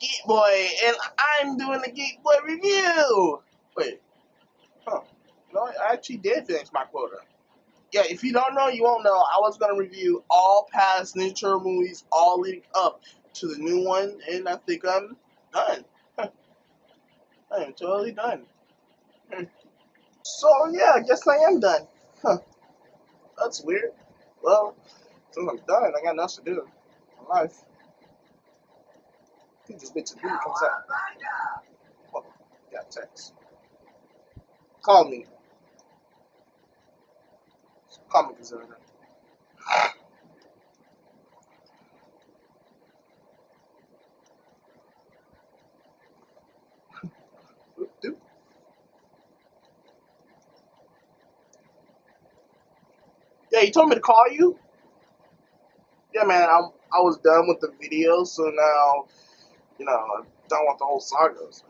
Geekboy, and I'm doing the Geekboy review. Wait, no, I actually did finish my quota. Yeah, if you don't know, you won't know. I was gonna review all past Ninja Turtle movies, all leading up to the new one, and I think I'm done. I am totally done. So yeah, I guess I am done. That's weird. Well, since I'm done, I got nothing to do in life. I think this bitch of dude comes out. Well, got text. Call me. Call me, because dude. Yeah, he told me to call you. Yeah, man, I was done with the video, so now, I'm done with the whole saga. So.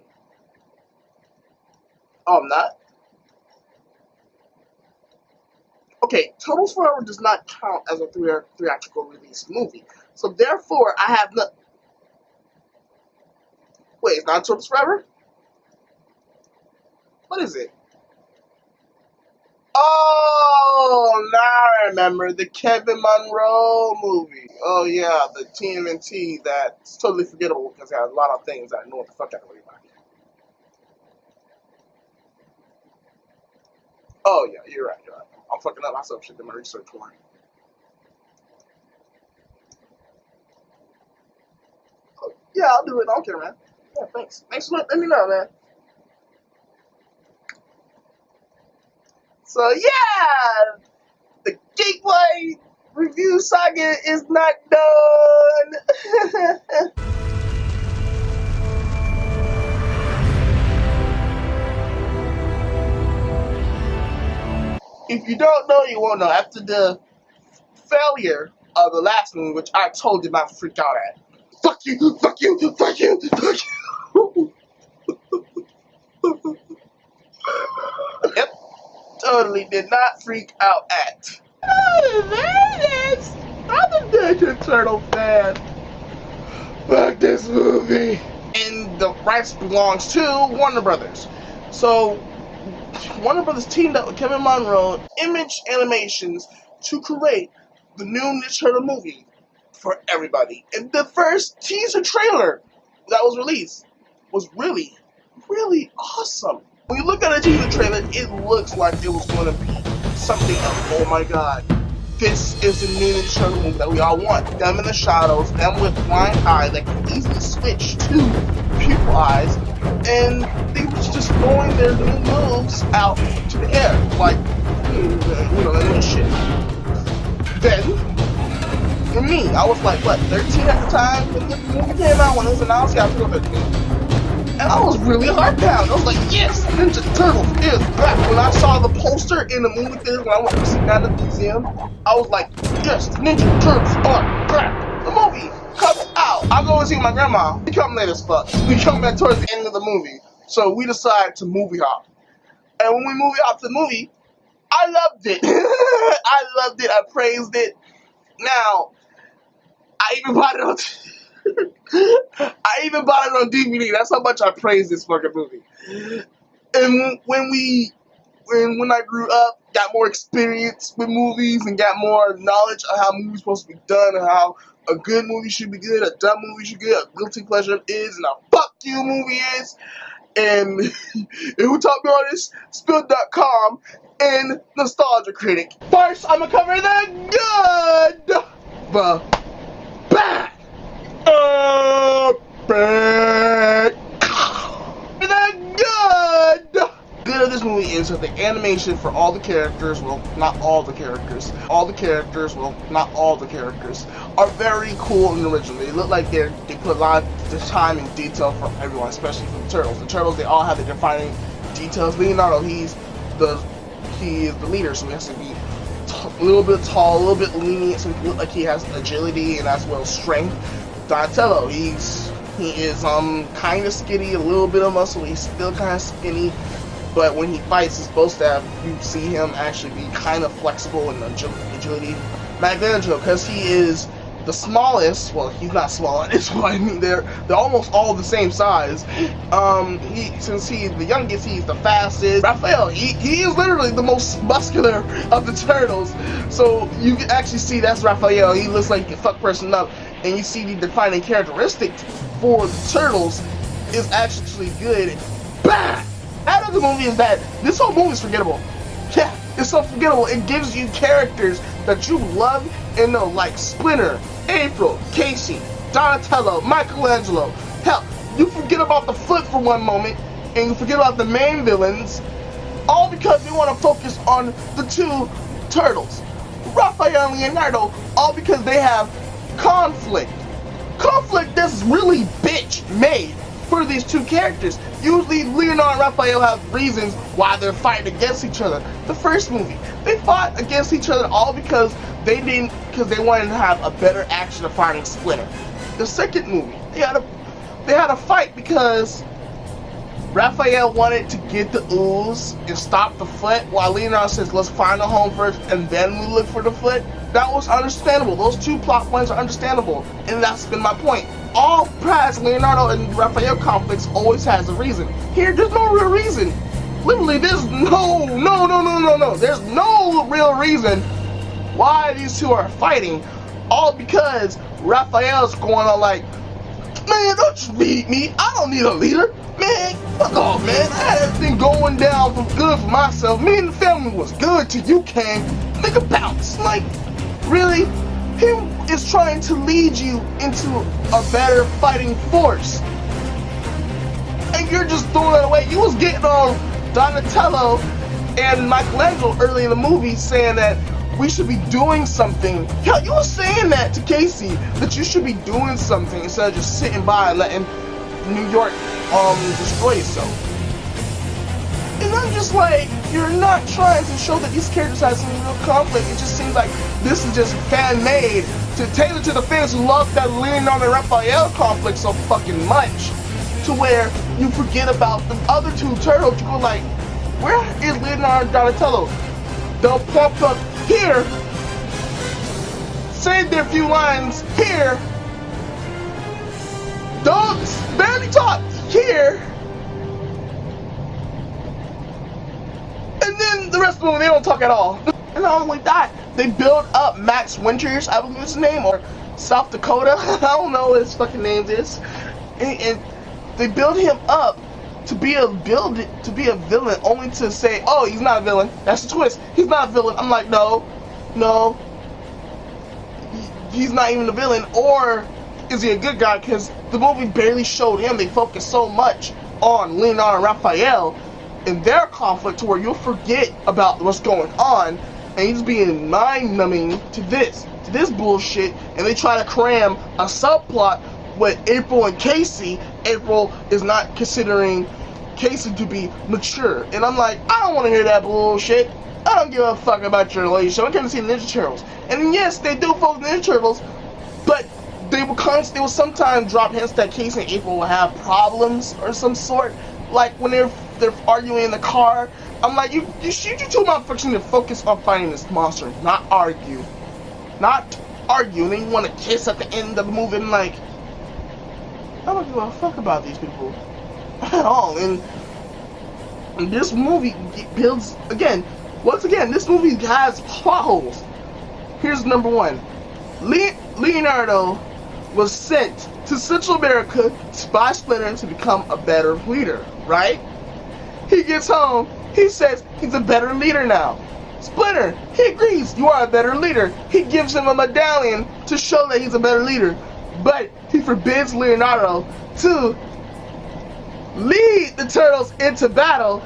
Oh, I'm not? Okay, Turtles Forever does not count as a theatrical release movie. So therefore, I have not. Wait, it's not Turtles Forever? What is it? Oh, now I remember. The Kevin Monroe movie. Oh, yeah, the TMNT that's totally forgettable because it has a lot of things that I know what the fuck I don't really like. Oh, yeah, you're right. I'm fucking up myself. Should do my research for it. Oh, yeah, I'll do it. I don't care, man. Yeah, thanks. Thanks for letting me know, man. So, yeah, the Geekboy Review saga is not done. If you don't know, you won't know. After the failure of the last movie, which I told you not to freak out at. Fuck you, fuck you, fuck you, fuck you. Yep, totally did not freak out at. I'm a Ninja Turtle fan. Fuck this movie. And the rights belongs to Warner Brothers. So Warner Brothers teamed up with Kevin Monroe, Image Animations, to create the new Ninja Turtle movie for everybody. And the first teaser trailer that was released was really, really awesome. When you look at the teaser trailer, it looks like it was going to be something else. Oh my god. This is the new Ninja Turtle movie that we all want. Them in the shadows, them with blind eye that can easily switch to pupil eyes, and they was just throwing their new moves out to the air, like, that new shit. Then, for me, I was like, what, 13 at the time when the movie came out, when it was announced? Yeah, I was 13. And I was really hardbound. I was like, yes, Ninja Turtles is back. When I saw the poster in the movie theater, when I went to see that at the museum, I was like, yes, Ninja Turtles are back. The movie comes out. I go and see my grandma. We come late as fuck. We come back towards the end of the movie. So we decide to movie hop. And when we movie hop to the movie, I loved it. I loved it. I praised it. Now, I even bought it on DVD. That's how much I praise this fucking movie. And when I grew up, got more experience with movies and got more knowledge of how movies supposed to be done and how a good movie should be good, a dumb movie should be good, a guilty pleasure is, and a fuck you movie is. And who taught me all this? Spill.com and Nostalgia Critic. First, I'm gonna cover the good, the bad. Bad. The good of this movie is that the animation for all the characters, well, not all the characters, well, not all the characters, are very cool and original. They look like they put a lot of time and detail for everyone, especially for the Turtles. The Turtles, they all have the defining details. Leonardo, he is the leader, so he has to be a little bit tall, a little bit lenient, so he look like he has agility and as well as strength. Donatello, he is kind of skinny, a little bit of muscle. He's still kind of skinny, but when he fights, he's supposed to have, you see him actually be kind of flexible and agility. Michelangelo, because he is the smallest. Well, he's not small. It's what I mean. They're almost all the same size. Since he's the youngest, he's the fastest. Raphael, he is literally the most muscular of the turtles. So you can actually see that's Raphael. He looks like a fuck person up, and you see the defining characteristic for the turtles is actually good. Bah! Out of the movie is that this whole movie is forgettable. Yeah, it's so forgettable. It gives you characters that you love and know, like Splinter, April, Casey, Donatello, Michelangelo. Hell, you forget about the Foot for one moment, and you forget about the main villains, all because they want to focus on the two turtles, Raphael and Leonardo, all because they have conflict. Conflict that's really bitch made for these two characters. Usually Leonardo and Raphael have reasons why they're fighting against each other. The first movie, they fought against each other all because they wanted to have a better action of fighting Splinter. The second movie, they had a fight because Raphael wanted to get the ooze and stop the Foot, while Leonardo says, let's find a home first and then we look for the Foot. That was understandable. Those two plot points are understandable, and that's been my point. All past Leonardo and Raphael conflicts always has a reason. Here, there's no real reason. Literally, there's no. There's no real reason why these two are fighting. All because Raphael's going on like, man, don't you lead me. I don't need a leader. Man, fuck off, man. I had everything going down for good for myself. Me and the family was good till you came. Nigga bounce. Like, really? He is trying to lead you into a better fighting force. And you're just throwing it away. You was getting on Donatello and Michelangelo early in the movie saying that we should be doing something. Hell, you were saying that to Casey, that you should be doing something instead of just sitting by and letting New York destroy itself. And I'm just like, you're not trying to show that these characters have some real conflict. It just seems like this is just fan-made to tailor to the fans who love that Leonardo and Raphael conflict so fucking much, to where you forget about the other two turtles. You go like, where is Leonardo and Donatello? They'll pop up here, say their few lines here, don't barely talk here, and then the rest of them, they don't talk at all. And not only that, they build up Max Winters, I believe his name, or South Dakota, I don't know what his fucking name is, and they build him up to be a villain, only to say, oh, he's not a villain. That's the twist. He's not a villain. I'm like, no, he's not even a villain. Or is he a good guy? Because the movie barely showed him. They focused so much on Leonardo and Raphael and their conflict to where you'll forget about what's going on, and he's being mind-numbing to this bullshit. And they try to cram a subplot with April and Casey. April is not considering Casey to be mature, and I'm like, I don't want to hear that bullshit. I don't give a fuck about your relationship. I can't see Ninja Turtles. And yes, they do focus Ninja Turtles, but they will sometimes drop hints that Casey and April will have problems or some sort. Like when they're arguing in the car, I'm like, you two motherfuckers need to focus on fighting this monster, not argue. And then you want to kiss at the end of the movie, and like, I don't give a fuck about these people at all. And this movie builds, once again, this movie has plot holes. Here's number one. Leonardo was sent to Central America by Splinter to become a better leader, right? He gets home, he says he's a better leader now. Splinter, he agrees, you are a better leader. He gives him a medallion to show that he's a better leader. But he forbids Leonardo to lead the turtles into battle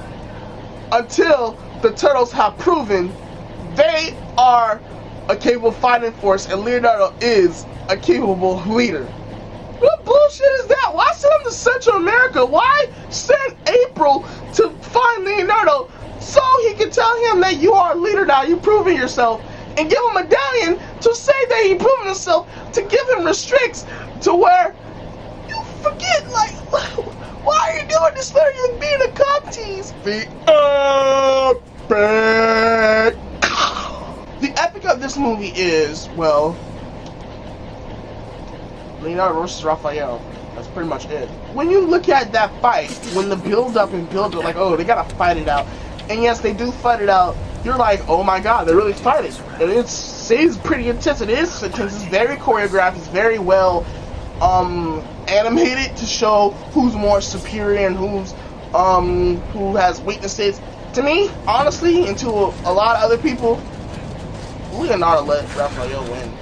until the turtles have proven they are a capable fighting force and Leonardo is a capable leader. What bullshit is that? Why send him to Central America? Why send April to find Leonardo so he can tell him that you are a leader now, you've proven yourself, and give him a medallion to say that he proven himself, to give him restricts to where you forget, like, why are you doing this? You're being a cop tease. The epic of this movie is, well, Leonardo versus Raphael. That's pretty much it. When you look at that fight, when the build up, like, oh, they gotta fight it out. And yes, they do fight it out. You're like, oh my god, they're really fighting. And it's pretty intense. It is intense. It's very choreographed. It's very well animated to show who's more superior and who has weaknesses. To me, honestly, and to a lot of other people, Leonardo let Raphael win.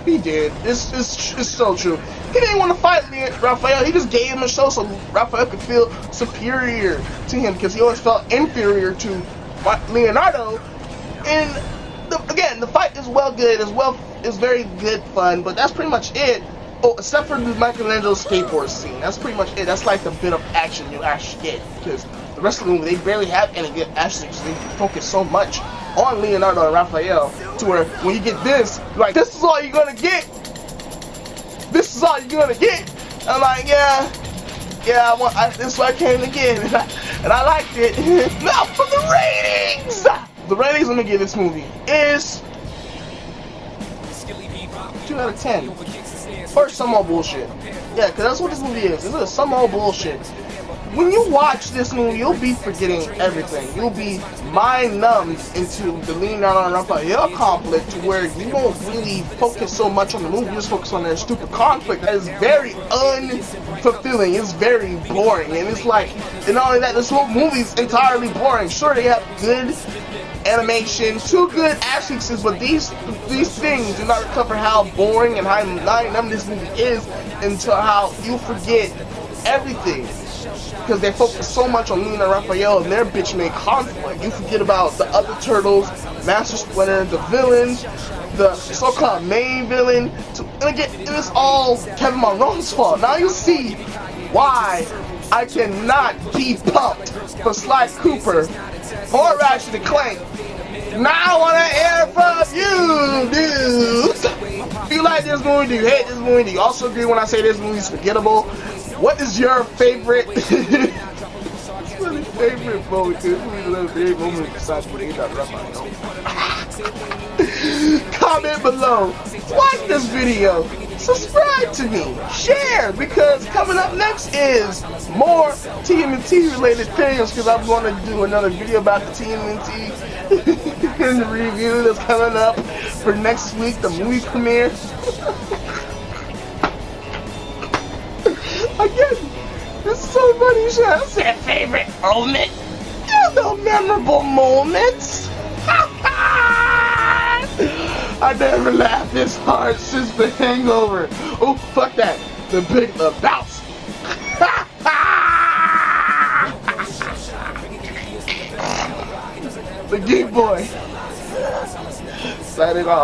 He did. It's so true. He didn't want to fight Raphael. He just gave him a show so Raphael could feel superior to him, because he always felt inferior to Leonardo. And again, the fight is it's very good fun. But that's pretty much it. Oh, except for the Michelangelo skateboard scene. That's pretty much it. That's like the bit of action you actually get, because the rest of the movie, they barely have any good action because they focus so much on Leonardo and Raphael, to where when you get this, you're like, this is all you're gonna get. This is all you're gonna get. I'm like, yeah, this is what I came to get, and I liked it. Now for the ratings. The ratings I'm gonna give this movie is 2 out of 10. Or some old bullshit. Yeah, because that's what this movie is. This is some old bullshit. When you watch this movie, you'll be forgetting everything. You'll be mind-numbed into the Leonardo and Raphael conflict, to where you won't really focus so much on the movie. You just focus on their stupid conflict. That is very unfulfilling. It's very boring. And it's like, and not only that, this whole movie's entirely boring. Sure, they have good animation, 2 good action scenes, but these things do not cover how boring and how mind-numbing this movie is, until how you forget everything. Because they focus so much on Lena and Raphael and their bitch-made conflict. You forget about the other turtles, Master Splinter, the villains, the so-called main villain. And again, it's all Kevin Monroe's fault. Now you see why I cannot be pumped for Sly Cooper or Ratchet & Clank. Now I want to hear from you, dudes. Do you like this movie? Do you hate this movie? Do you also agree when I say this movie is forgettable? What is your favorite? Favorite moment? Favorite moment besides comment below. Like this video. Subscribe to me. Share, because coming up next is more TMNT related things, because I'm going to do another video about the TMNT review that's coming up for next week, the movie premiere. Again, it's so funny. You should have said favorite moment. There's no memorable moments. I never laughed this hard since The Hangover. Oh, fuck that. The Big Lebowski. The Geekboy. Signing off.